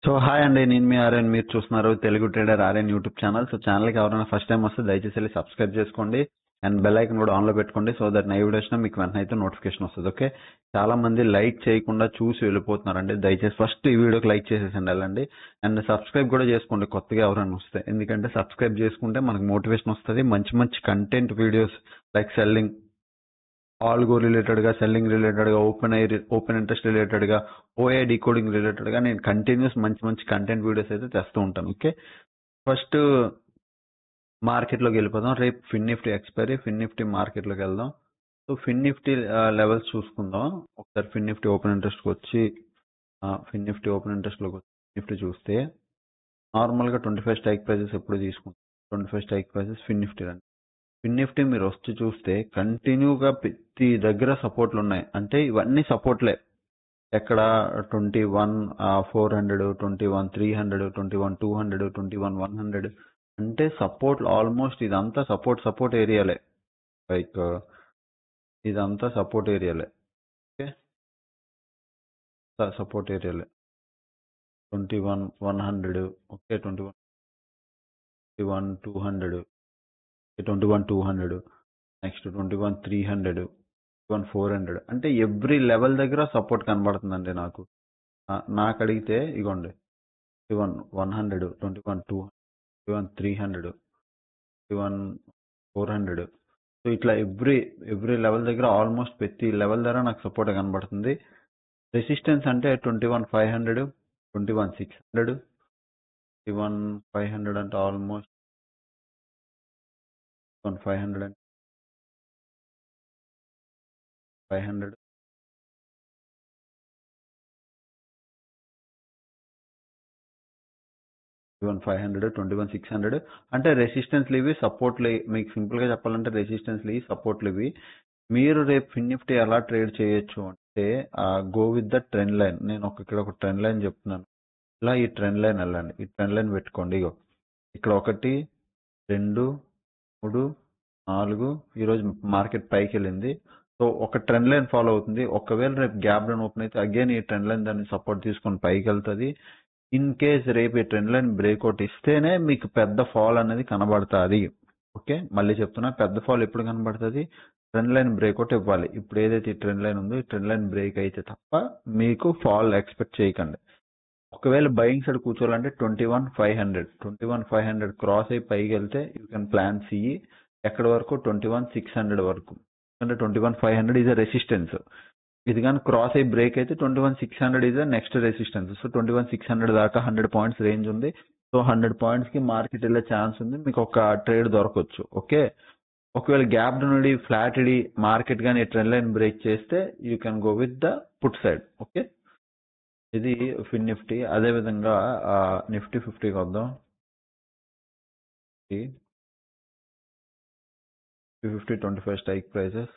So hi అండి, నేను మీ ఆర్యన్. మీరు చూస్తున్నారు Telugu trader Aryan YouTube channel. So ఛానల్కి ఎవరైనా ఫస్ట్ టైం వస్తే దయచేసి వెళ్ళి సబ్స్క్రైబ్ చేసుకోండి అండ్ బెల్ ఐకన్ కూడా ఆన్లో పెట్టుకోండి. సో దట్ నా వీడియో వచ్చినా మీకు వెంటనే అయితే నోటిఫికేషన్ వస్తుంది. ఓకే, చాలా మంది లైక్ చేయకుండా చూసి వెళ్ళిపోతున్నారండి. దయచేసి ఫస్ట్ ఈ వీడియోకి లైక్ చేసేసండి వెళ్ళండి. అండ్ సబ్స్క్రైబ్ కూడా చేసుకోండి కొత్తగా ఎవరైనా వస్తే, ఎందుకంటే సబ్స్క్రైబ్ చేసుకుంటే మనకు మోటివేషన్ వస్తుంది. మంచి మంచి content videos like selling, algo related గా, సెల్లింగ్ రిలేటెడ్ గా, ఓపెన్ ఇంట్రెస్ట్ రిలేటెడ్ గా, ఓఏ డీకోడింగ్ రిలేటెడ్ గా నేను కంటిన్యూస్ మంచి మంచి కంటెంట్ వీడియోస్ అయితే తెస్తూ ఉంటాను. ఓకే, ఫస్ట్ మార్కెట్ లోకి వెళ్ళిపోదాం. రేపు ఫిన్ నిఫ్టీ ఎక్స్పైరీ, ఫిన్ నిఫ్టీ మార్కెట్ లోకి వెళ్దాం. సో ఫిన్ నిఫ్టీ లెవెల్స్ చూసుకుందాం. ఒకసారి ఫిన్ నిఫ్టీ ఓపెన్ ఇంట్రెస్ట్ వచ్చి ఫిన్ నిఫ్టీ ఓపెన్ ఇంట్రెస్ట్ లోకి వచ్చి నిఫ్టీ చూస్తే నార్మల్ గా 25 స్ట్రైక్ ప్రైజెస్ ఎప్పుడు తీసుకుంటాం. 25 స్ట్రైక్ ప్రైజెస్ ఫిన్ నిఫ్టీ రండి. ఫిన్ నిఫ్టీ మీరు వచ్చి చూస్తే కంటిన్యూగా ప్రతి దగ్గర సపోర్ట్లు ఉన్నాయి. అంటే ఇవన్నీ సపోర్ట్లే. ఎక్కడ 21,400, 21,300, 21,200, 21,100 అంటే సపోర్ట్. ఆల్మోస్ట్ ఇదంతా సపోర్ట్ ఏరియాలే. లైక్ ఇదంతా సపోర్ట్ ఏరియాలే. ఓకే, సపోర్ట్ ఏరియాలే. 21,100, ఓకే, 21,200, 21,200, నెక్స్ట్ 21,300, 21,400. అంటే ఎవ్రీ లెవెల్ దగ్గర సపోర్ట్ కనబడుతుందండి నాకు. నాకు అడిగితే ఇగోండి 21,100, 21,200, 21,300, 21,400. సో ఇట్లా ఎవ్రీ లెవెల్ దగ్గర ఆల్మోస్ట్ ప్రతి లెవెల్ దగ్గర నాకు సపోర్ట్ కనబడుతుంది. రెసిస్టెన్స్ అంటే 21,500, 21,600, 21,500 అంటే ఆల్మోస్ట్ 21,500 అంటే 500, 21,500, 21,600 అంటే రెసిస్టెన్స్లు ఇవి, సపోర్ట్లు. మీకు సింపుల్ గా చెప్పాలంటే రెసిస్టెన్స్లు ఇవి, సపోర్ట్లు ఇవి. మీరు రేపు ఫిన్ నిఫ్టీ ఎలా ట్రేడ్ చేయొచ్చు అంటే go with the trend line. నేను ఇక్కడ ఒక ట్రెండ్ లైన్ చెప్తున్నాను. ఇలా ఈ ట్రెండ్ లైన్ వెళ్ళండి. ఈ ట్రెండ్ లైన్ పెట్టుకోండి. ఇగో ఇక్కడ 1, 2, 3, 4 ఈరోజు మార్కెట్ పైకి వెళ్ళింది. సో ఒక ట్రెండ్ లైన్ ఫాలో అవుతుంది. ఒకవేళ రేపు గ్యాప్ డౌన్ ఓపెన్ అయితే అగైన్ ఈ ట్రెండ్ లైన్ దాన్ని సపోర్ట్ తీసుకొని పైకి వెళ్తుంది. ఇన్ కేస్ రేపు ఈ ట్రెండ్ లైన్ బ్రేక్అవుట్ ఇస్తేనే మీకు పెద్ద ఫాల్ అనేది కనబడుతుంది. ఓకే, మళ్ళీ చెప్తున్నా, పెద్ద ఫాల్ ఎప్పుడు కనబడుతుంది? ట్రెండ్ లైన్ బ్రేక్అవుట్ ఇవ్వాలి. ఇప్పుడు ఏదైతే ఈ ట్రెండ్ లైన్ ఉందో ఈ ట్రెండ్ లైన్ బ్రేక్ అయితే తప్ప మీకు ఫాల్ ఎక్స్పెక్ట్ చేయకండి. ఒకవేళ బయింగ్ సైడ్ కూర్చోవాలంటే 21,500 క్రాస్ అయి పైకి వెళ్తే యూ కెన్ ప్లాన్ సిఈ. ఎక్కడ వరకు? 21,600 వరకు. అంటే 21,500 ఈజ్ అ రెసిస్టెన్స్. ఇది కానీ క్రాస్ అయి బ్రేక్ అయితే 21,600 is a next resistance. So 21,600 దాకా 100 పాయింట్స్ రేంజ్ ఉంది. సో 100 పాయింట్స్ కి మార్కెట్ వెళ్ళే ఛాన్స్ ఉంది. మీకు ఒక ట్రేడ్ దొరకవచ్చు. ఓకే, ఒకవేళ గ్యాప్ నుండి ఫ్లాట్ ఇడి మార్కెట్ కానీ ట్రెండ్ లైన్ బ్రేక్ చేస్తే you can go with the put side. Okay, ఇది ఫిన్ నిఫ్టీ. అదే విధంగా నిఫ్టీ 50కి వద్దాం. 25 స్ట్రైక్ ప్రైసెస్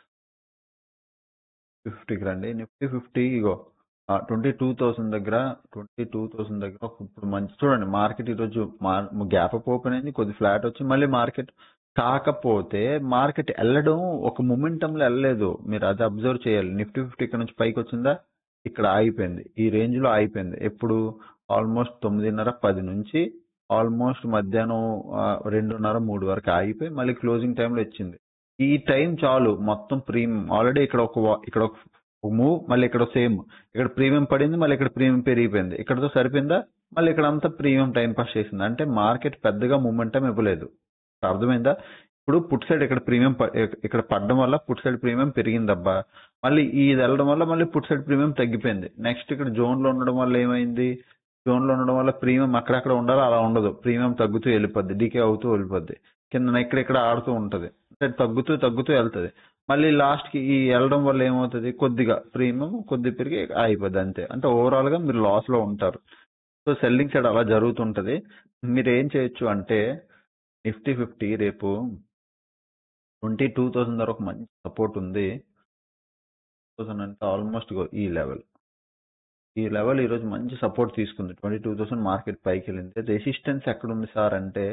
50కి రండి. నిఫ్టీ 50 ఇగో 22,000 దగ్గర, 22,000 దగ్గర ఇప్పుడు మంచి చూడండి. మార్కెట్ ఈరోజు గ్యాప్ అప్ ఓపెన్ అయింది, కొద్ది ఫ్లాట్ వచ్చి మళ్ళీ మార్కెట్. కాకపోతే మార్కెట్ వెళ్ళడం ఒక మొమెంటమ్ లో వెళ్ళలేదు. మీరు అది అబ్జర్వ్ చేయాలి. నిఫ్టీ 50 ఇక్కడ నుంచి పైకి వచ్చిందా, ఇక్కడ ఆగిపోయింది, ఈ రేంజ్ లో ఆగిపోయింది. ఎప్పుడు? ఆల్మోస్ట్ 9:30, 10 నుంచి ఆల్మోస్ట్ మధ్యాహ్నం 2:30, 3 వరకు ఆగిపోయి మళ్ళీ క్లోజింగ్ టైంలో వచ్చింది. ఈ టైం చాలు మొత్తం ప్రీమియం. ఆల్రెడీ ఇక్కడ ఒక మూవ్, మళ్ళీ ఇక్కడ సేమ్, ఇక్కడ ప్రీమియం పడింది, మళ్ళీ ఇక్కడ ప్రీమియం పెరిగిపోయింది. ఇక్కడతో సరిపోయిందా, మళ్ళీ ఇక్కడ అంతా ప్రీమియం టైం పాస్ చేసింది. అంటే మార్కెట్ పెద్దగా మూమెంటం ఇవ్వలేదు. అర్థమైందా? ఇప్పుడు పుట్ సైడ్ ఇక్కడ ప్రీమియం ఇక్కడ పడడం వల్ల పుట్ సైడ్ ప్రీమియం పెరిగిందబ్బా. మళ్ళీ ఇది వెళ్ళడం వల్ల మళ్ళీ పుట్ సైడ్ ప్రీమియం తగ్గిపోయింది. నెక్స్ట్ ఇక్కడ జోన్ లో ఉండడం వల్ల ఏమైంది? జోన్ లో ఉండడం వల్ల ప్రీమియం అక్కడక్కడ ఉండాలి, అలా ఉండదు. ప్రీమియం తగ్గుతూ వెళ్ళిపోద్ది, డీకే అవుతూ వెళ్ళిపోద్ది, కింద ఇక్కడ ఆడుతూ ఉంటది. తగ్గుతూ వెళ్తుంది. మళ్ళీ లాస్ట్ కి ఈ వెళ్ళడం వల్ల ఏమవుతుంది? కొద్దిగా ప్రీమియం కొద్ది పెరిగి అయిపోద్ది, అంతే. అంటే ఓవరాల్ గా మీరు లాస్ లో ఉంటారు. సో సెల్లింగ్ సైడ్ అలా జరుగుతుంటది. మీరు ఏం చేయొచ్చు అంటే నిఫ్టీ 50 రేపు 22,000 వరకు ఒక మంచి సపోర్ట్ ఉంది. 2000 అంటే ఆల్మోస్ట్ ఈ లెవెల్ ఈరోజు మంచి సపోర్ట్ తీసుకుంది. 22,000 మార్కెట్ పైకి వెళ్ళింది. రెసిస్టెన్స్ ఎక్కడ ఉంది సార్ అంటే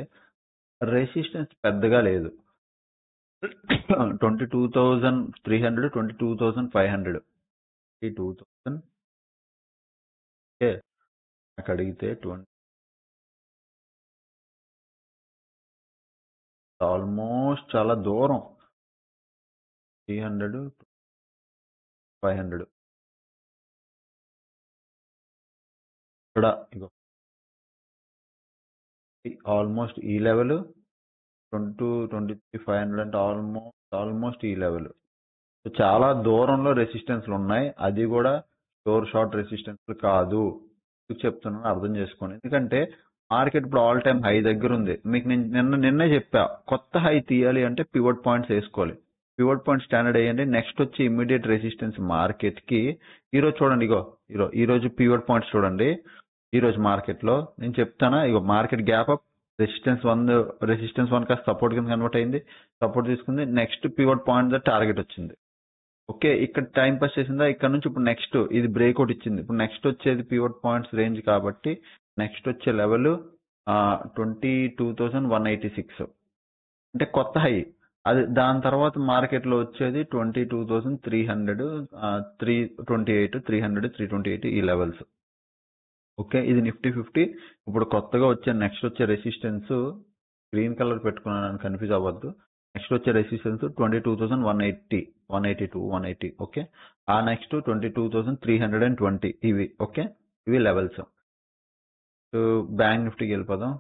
రెసిస్టెన్స్ పెద్దగా లేదు. 22,300, 22,500, 22,000. ఓకే, నాకు అడిగితే 20 ఆల్మోస్ట్ చాలా దూరం 300 500 ఇక్కడ ఇగో ఆల్మోస్ట్ ఈ లెవెల్ 23 అంటే ఆల్మోస్ట్ ఈ లెవెల్. చాలా దూరంలో రెసిస్టెన్స్లు ఉన్నాయి, అది కూడా స్టోర్ షార్ట్ రెసిస్టెన్స్ కాదు. ఎందుకు చెప్తున్నాను అర్థం చేసుకోండి. ఎందుకంటే మార్కెట్ ఇప్పుడు ఆల్ టైమ్ హై దగ్గర ఉంది. మీకు నేను నిన్నే చెప్పా, కొత్త హై తీయాలి అంటే పివట్ పాయింట్స్ వేసుకోవాలి. పివట్ పాయింట్ స్టాండర్డ్ అయ్యండి. నెక్స్ట్ వచ్చి ఇమ్మీడియట్ రెసిస్టెన్స్ మార్కెట్ కి ఈ రోజు చూడండి, ఇగో ఈ రోజు పివట్ పాయింట్స్ చూడండి. ఈ రోజు మార్కెట్ లో నేను చెప్తానా, ఇగో market gap up, resistance one కాస్త సపోర్ట్ కింద కన్వర్ట్ అయింది, సపోర్ట్ తీసుకుంది, next pivot point the target వచ్చింది. ఓకే, ఇక్కడ టైం పాస్ చేసిందా, ఇక్కడ నుంచి ఇప్పుడు నెక్స్ట్ ఇది బ్రేక్అవుట్ ఇచ్చింది. ఇప్పుడు నెక్స్ట్ వచ్చేది పివట్ పాయింట్స్ రేంజ్ కాబట్టి నెక్స్ట్ వచ్చే లెవెల్ 22,186 అంటే కొత్త హై. అది దాని తర్వాత మార్కెట్ లో వచ్చేది 22,300, 328, 300, 328 ఈ లెవెల్స్. ఓకే, ఇది నిఫ్టీ 50. ఇప్పుడు కొత్తగా వచ్చే నెక్స్ట్ వచ్చే రెసిస్టెన్స్ గ్రీన్ కలర్ పెట్టుకున్నాను, కన్ఫ్యూజ్ అవ్వద్దు. నెక్స్ట్ వచ్చే రెసిస్టెన్స్ 22,180, 182, 180. ఓకే, ఆ నెక్స్ట్ 22,320 ఇవి. ఓకే, ఇవి లెవెల్స్. బ్యాంక్ నిఫ్టీకి వెళ్ళిపోదాం.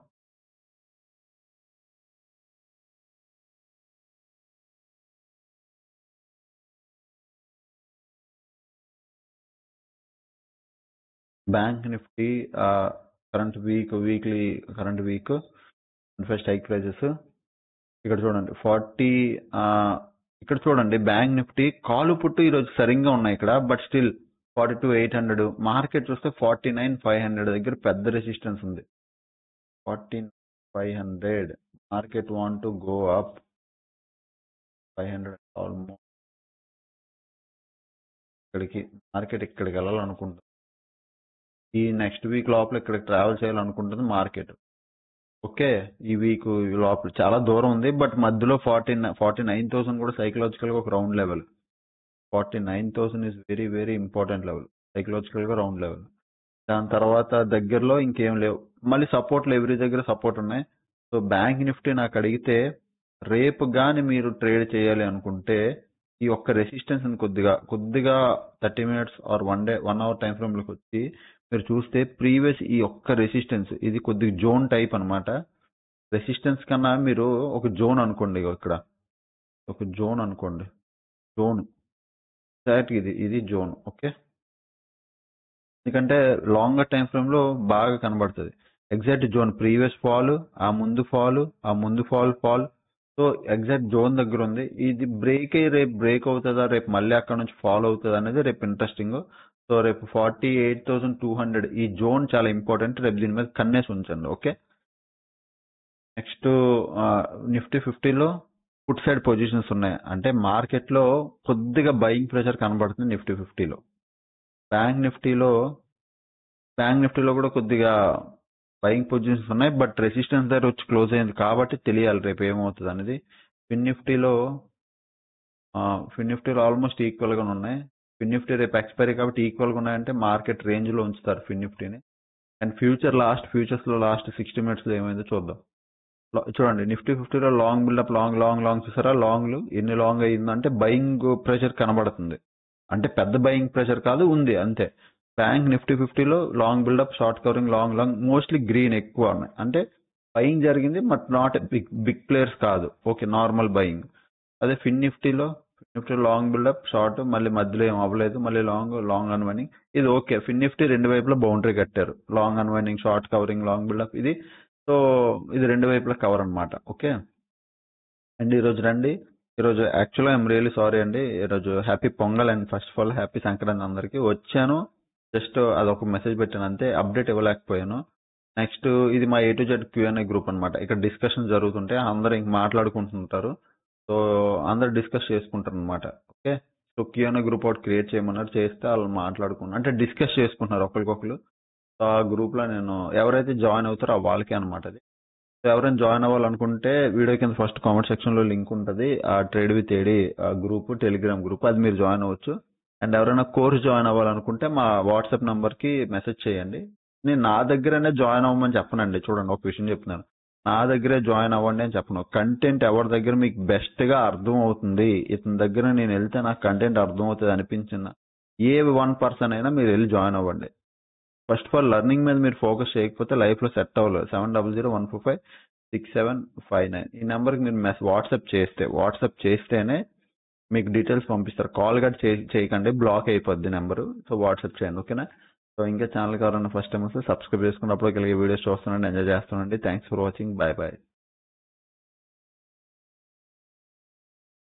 Bank Nifty current week strike prices ఇక్కడ చూడండి 40. ఇక్కడ చూడండి బ్యాంక్ నిఫ్టీ కాలు పుట్టు ఈరోజు సరిగ్గా ఉన్నాయి ఇక్కడ, బట్ స్టిల్ 42,800. మార్కెట్ చూస్తే 49,500 దగ్గర పెద్ద రెసిస్టెన్స్ ఉంది. 14,500 market want to go up 500 almost. ఇక్కడికి మార్కెట్ ఇక్కడికి వెళ్ళాలనుకుంటుంది. ఈ నెక్స్ట్ వీక్ లోపల ఇక్కడికి ట్రావెల్ చేయాలనుకుంటుంది మార్కెట్. ఓకే, ఈ వీక్ లోపల చాలా దూరం ఉంది, బట్ మధ్యలో 49,000 కూడా సైకలాజికల్ గా ఒక round level. 49,000 is very very important level, psychological గా రౌండ్ లెవెల్. దాని తర్వాత దగ్గరలో ఇంకేం లేవు, మళ్ళీ సపోర్ట్లు ఎవరి దగ్గర సపోర్ట్ ఉన్నాయి. సో బ్యాంక్ నిఫ్టీ నాకు అడిగితే రేపు గాని మీరు ట్రేడ్ చేయాలి అనుకుంటే ఈ ఒక్క రెసిస్టెన్స్ కొద్దిగా 30 minutes or 1 hour time frame లోకి వచ్చి మీరు చూస్తే ప్రీవియస్ ఈ ఒక్క రెసిస్టెన్స్ ఇది కొద్దిగా జోన్ టైప్ అన్నమాట. రెసిస్టెన్స్ కన్నా మీరు ఒక జోన్ అనుకోండి, ఇక్కడ ఒక జోన్ అనుకోండి, జోన్ ఇది జోన్. ఓకే, ఎందుకంటే లాంగర్ టైం ఫ్రేమ్ లో బాగా కనబడుతుంది ఎగ్జాక్ట్ జోన్. ప్రీవియస్ ఫాల్, ఆ ముందు ఫాల్, సో ఎగ్జాక్ట్ జోన్ దగ్గర ఉంది. ఇది బ్రేక్ అయ్యి రేపు బ్రేక్ అవుతుందా, రేపు మళ్ళీ అక్కడ నుంచి ఫాలో అవుతుందా అనేది రేపు ఇంట్రెస్టింగ్. సో రేపు 48,200 ఈ జోన్ చాలా ఇంపార్టెంట్, రేపు దీని మీద కన్నేసి ఉంచండి. ఓకే, నెక్స్ట్ నిఫ్టీ 50లో ఫుట్ సైడ్ పొజిషన్స్ ఉన్నాయి, అంటే మార్కెట్ లో కొద్దిగా బయింగ్ ప్రెషర్ కనబడుతుంది నిఫ్టీ 50లో. బ్యాంక్ నిఫ్టీలో కూడా కొద్దిగా బయింగ్ పొజిషన్స్ ఉన్నాయి, బట్ రెసిస్టెన్స్ దగ్గర వచ్చి క్లోజ్ అయింది కాబట్టి తెలియాలి రేపు ఏమవుతుంది అనేది. ఫిన్ నిఫ్టీలో ఆల్మోస్ట్ ఈక్వల్ గా ఉన్నాయి. ఫిన్ నిఫ్టీ రేపు ఎక్స్పైరీ కాబట్టి ఈక్వల్ గా ఉన్నాయంటే మార్కెట్ రేంజ్ లో ఉంచుతారు ఫిన్ నిఫ్టీని. అండ్ ఫ్యూచర్స్ లో లాస్ట్ 60 మినిట్స్ లో ఏమైందో చూద్దాం. చూడండి నిఫ్టీ 50లో లాంగ్ బిల్డప్, లాంగ్ చూసారా, లాంగ్లు ఎన్ని లాంగ్ అయ్యిందంటే బయింగ్ ప్రెషర్ కనబడుతుంది, అంటే పెద్ద బయింగ్ ప్రెషర్ కాదు, ఉంది అంతే. బ్యాంక్ నిఫ్టీ 50లో long buildup, short covering, long mostly green ఎక్కువ ఉన్నాయి, అంటే బయింగ్ జరిగింది బట్ నాట్ బిగ్ ప్లేయర్స్ కాదు. Okay, normal buying. అదే ఫిన్ నిఫ్టీలో లాంగ్ బిల్డప్, షార్ట్, మళ్ళీ మధ్యలో ఏం అవ్వలేదు, మళ్ళీ లాంగ్ అన్వైండింగ్. ఇది ఓకే, ఫిన్ నిఫ్టీ రెండు వైపులా బౌండరీ కట్టారు, long unwinding, short covering, long buildup ఇది. సో ఇది రెండు వైపులా కవర్ అనమాట. ఓకే, అండ్ ఈరోజు రండి, ఈరోజు యాక్చువల్గా ఐఎమ్ రియల్లీ సారీ అండి, ఈరోజు happy pongal and first of all happy Sankranti అందరికి. వచ్చాను జస్ట్ అదొక మెసేజ్ పెట్టాను అంతే, అప్డేట్ ఇవ్వలేకపోయాను. నెక్స్ట్ ఇది మా A to Z Q&A group అనమాట. ఇక్కడ డిస్కషన్ జరుగుతుంటే అందరూ ఇంక మాట్లాడుకుంటుంటారు, సో అందరు డిస్కస్ చేసుకుంటారు అనమాట. ఓకే, సో Q&A గ్రూప్ ఒకటి క్రియేట్ చేయమన్నారు, చేస్తే వాళ్ళు మాట్లాడుకున్నారు, అంటే డిస్కస్ చేసుకుంటున్నారు ఒకరికొకరు. సో ఆ గ్రూప్ లో నేను ఎవరైతే జాయిన్ అవుతారో వాళ్ళకే అనమాట అది. సో ఎవరైనా జాయిన్ అవ్వాలనుకుంటే వీడియో కింద ఫస్ట్ కామెంట్ సెక్షన్ లో లింక్ ఉంటుంది, ఆ trade with AD group, Telegram group, అది మీరు జాయిన్ అవ్వచ్చు. అండ్ ఎవరైనా కోర్స్ జాయిన్ అవ్వాలనుకుంటే మా వాట్సాప్ నంబర్ కి మెసేజ్ చేయండి, నేను నా దగ్గరనే జాయిన్ అవ్వమని చెప్పనండి. చూడండి ఒక విషయం చెప్తున్నాను. నా దగ్గరే జాయిన్ అవ్వండి అని చెప్పను. కంటెంట్ ఎవరి దగ్గర మీకు బెస్ట్ గా అర్థం అవుతుంది, ఇతని దగ్గర నేను వెళ్తే నాకు కంటెంట్ అర్థం అవుతుంది అనిపించిన ఏ 1% అయినా మీరు వెళ్ళి జాయిన్ అవ్వండి. ఫస్ట్ ఆఫ్ ఆల్ లెర్నింగ్ మీద మీరు ఫోకస్ చేయకపోతే లైఫ్ లో సెట్ అవ్వలేదు. 7001456759 ఈ నెంబర్కి మీరు వాట్సాప్ చేస్తేనే మీకు డీటెయిల్స్ పంపిస్తారు. కాల్ గట్ చేయకండి, బ్లాక్ అయిపోద్ది నెంబరు. సో వాట్సాప్ చేయండి, ఓకేనా? సో ఇంకా ఛానల్ ఎవరైనా ఫస్ట్ టైం వస్తే సబ్స్క్రైబ్ చేసుకున్నప్పుడు ఇలాగే వీడియోస్ చూస్తానండి, ఎంజాయ్ చేస్తానండి. Thanks for watching. Bye bye.